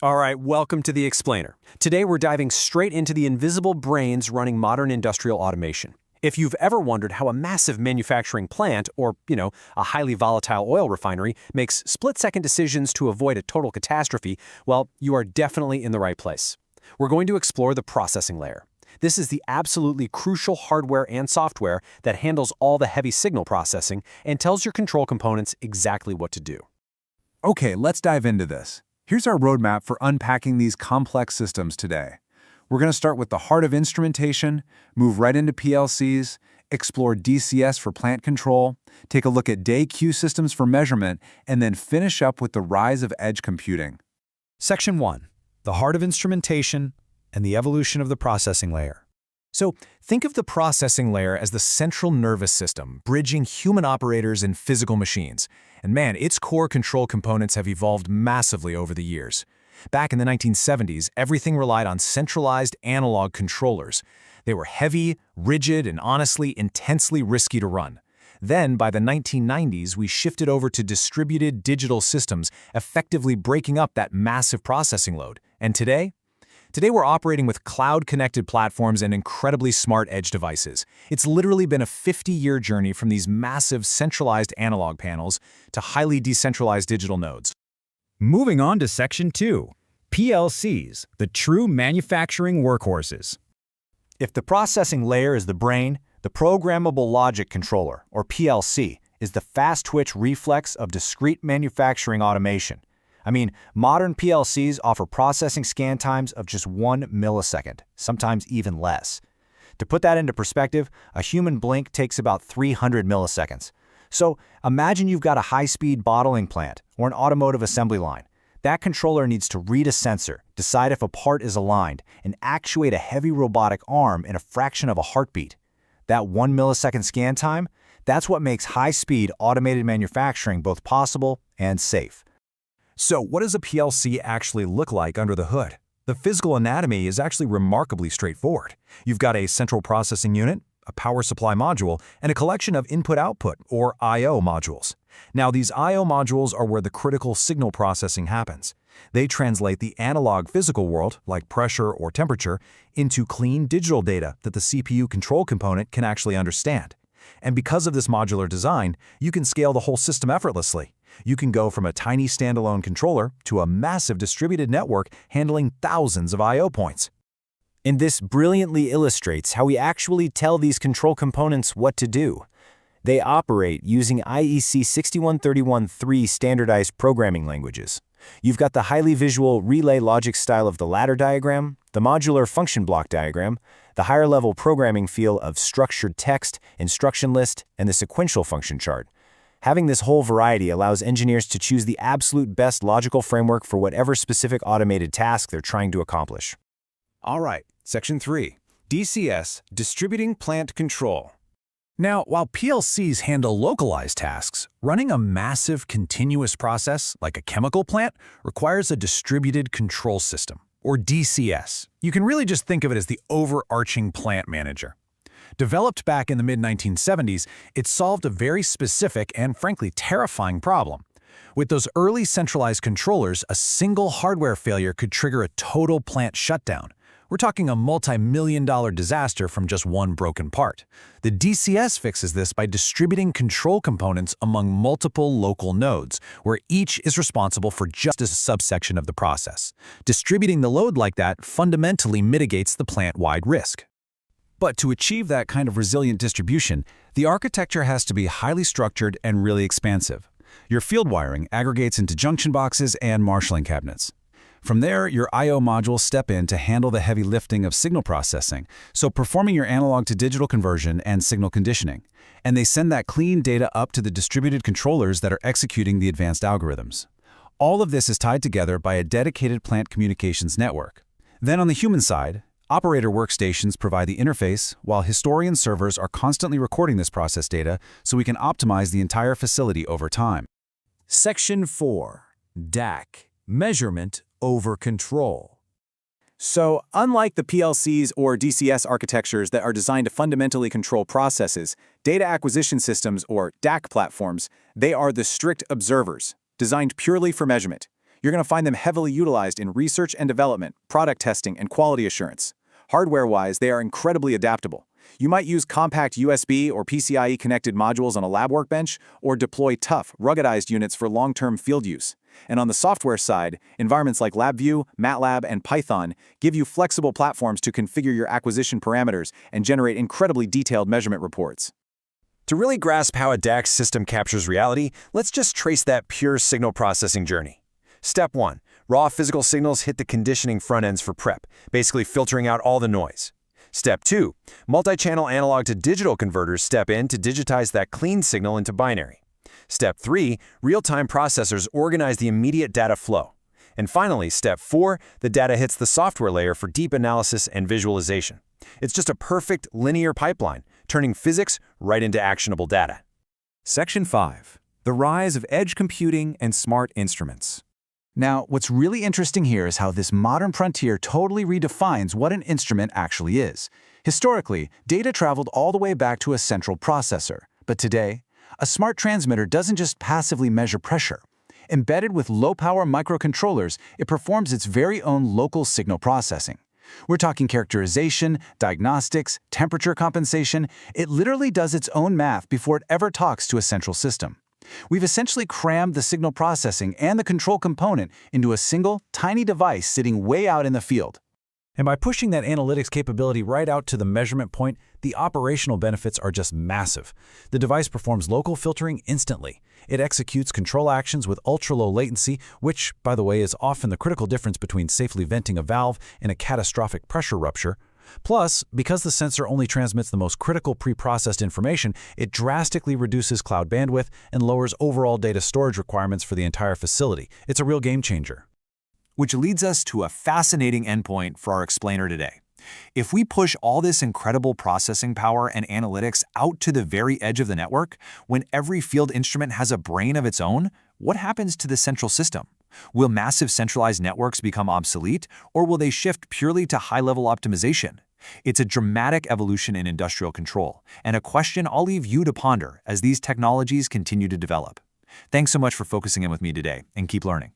All right, welcome to The Explainer. Today we're diving straight into the invisible brains running modern industrial automation. If you've ever wondered how a massive manufacturing plant or, a highly volatile oil refinery makes split-second decisions to avoid a total catastrophe, well, you are definitely in the right place. We're going to explore the processing layer. This is the absolutely crucial hardware and software that handles all the heavy signal processing and tells your control components exactly what to do. Okay, let's dive into this. Here's our roadmap for unpacking these complex systems today. We're going to start with the heart of instrumentation, move right into PLCs, explore DCS for plant control, take a look at day-Q systems for measurement, and then finish up with the rise of edge computing. Section 1. The heart of instrumentation and the evolution of the processing layer. So, think of the processing layer as the central nervous system, bridging human operators and physical machines. And man, its core control components have evolved massively over the years. Back in the 1970s, everything relied on centralized analog controllers. They were heavy, rigid, and honestly, intensely risky to run. Then, by the 1990s, we shifted over to distributed digital systems, effectively breaking up that massive processing load. And today we're operating with cloud-connected platforms and incredibly smart edge devices. It's literally been a 50-year journey from these massive centralized analog panels to highly decentralized digital nodes. Moving on to Section 2, PLCs, the true manufacturing workhorses. If the processing layer is the brain, the programmable logic controller, or PLC, is the fast-twitch reflex of discrete manufacturing automation. Modern PLCs offer processing scan times of just 1 millisecond, sometimes even less. To put that into perspective, a human blink takes about 300 milliseconds. So imagine you've got a high-speed bottling plant or an automotive assembly line. That controller needs to read a sensor, decide if a part is aligned, and actuate a heavy robotic arm in a fraction of a heartbeat. That 1 millisecond scan time, that's what makes high-speed automated manufacturing both possible and safe. So, what does a PLC actually look like under the hood? The physical anatomy is actually remarkably straightforward. You've got a central processing unit, a power supply module, and a collection of input-output, or I/O modules. Now, these I/O modules are where the critical signal processing happens. They translate the analog physical world, like pressure or temperature, into clean digital data that the CPU control component can actually understand. And because of this modular design, you can scale the whole system effortlessly. You can go from a tiny standalone controller to a massive distributed network handling thousands of I/O points. And this brilliantly illustrates how we actually tell these control components what to do. They operate using IEC 61313 standardized programming languages. You've got the highly visual relay logic style of the ladder diagram, the modular function block diagram, the higher-level programming feel of structured text, instruction list, and the sequential function chart. Having this whole variety allows engineers to choose the absolute best logical framework for whatever specific automated task they're trying to accomplish. All right, Section 3, DCS, Distributing Plant Control. Now, while PLCs handle localized tasks, running a massive continuous process like a chemical plant requires a distributed control system, or DCS. You can really just think of it as the overarching plant manager. Developed back in the mid-1970s, it solved a very specific and frankly terrifying problem. With those early centralized controllers, a single hardware failure could trigger a total plant shutdown. We're talking a multi-million-dollar disaster from just one broken part. The DCS fixes this by distributing control components among multiple local nodes, where each is responsible for just a subsection of the process. Distributing the load like that fundamentally mitigates the plant-wide risk. But to achieve that kind of resilient distribution, the architecture has to be highly structured and really expansive. Your field wiring aggregates into junction boxes and marshalling cabinets. From there, your I/O modules step in to handle the heavy lifting of signal processing, so performing your analog to digital conversion and signal conditioning. And they send that clean data up to the distributed controllers that are executing the advanced algorithms. All of this is tied together by a dedicated plant communications network. Then on the human side, operator workstations provide the interface, while historian servers are constantly recording this process data so we can optimize the entire facility over time. Section 4, DAC, Measurement over Control. So, unlike the PLCs or DCS architectures that are designed to fundamentally control processes, data acquisition systems, or DAC platforms, they are the strict observers, designed purely for measurement. You're going to find them heavily utilized in research and development, product testing, and quality assurance. Hardware-wise, they are incredibly adaptable. You might use compact USB or PCIe-connected modules on a lab workbench, or deploy tough, ruggedized units for long-term field use. And on the software side, environments like LabVIEW, MATLAB, and Python give you flexible platforms to configure your acquisition parameters and generate incredibly detailed measurement reports. To really grasp how a DAX system captures reality, let's just trace that pure signal processing journey. Step 1. Raw physical signals hit the conditioning front ends for prep, basically filtering out all the noise. Step 2. Multi-channel analog to digital converters step in to digitize that clean signal into binary. Step 3. Real-time processors organize the immediate data flow. And finally, Step 4. The data hits the software layer for deep analysis and visualization. It's just a perfect linear pipeline, turning physics right into actionable data. Section 5. The rise of edge computing and smart instruments. Now, what's really interesting here is how this modern frontier totally redefines what an instrument actually is. Historically, data traveled all the way back to a central processor. But today, a smart transmitter doesn't just passively measure pressure. Embedded with low-power microcontrollers, it performs its very own local signal processing. We're talking characterization, diagnostics, temperature compensation. It literally does its own math before it ever talks to a central system. We've essentially crammed the signal processing and the control component into a single, tiny device sitting way out in the field. And by pushing that analytics capability right out to the measurement point, the operational benefits are just massive. The device performs local filtering instantly. It executes control actions with ultra-low latency, which, by the way, is often the critical difference between safely venting a valve and a catastrophic pressure rupture. Plus, because the sensor only transmits the most critical pre-processed information, it drastically reduces cloud bandwidth and lowers overall data storage requirements for the entire facility. It's a real game changer. Which leads us to a fascinating endpoint for our explainer today. If we push all this incredible processing power and analytics out to the very edge of the network, when every field instrument has a brain of its own, what happens to the central system? Will massive centralized networks become obsolete, or will they shift purely to high-level optimization? It's a dramatic evolution in industrial control, and a question I'll leave you to ponder as these technologies continue to develop. Thanks so much for focusing in with me today, and keep learning.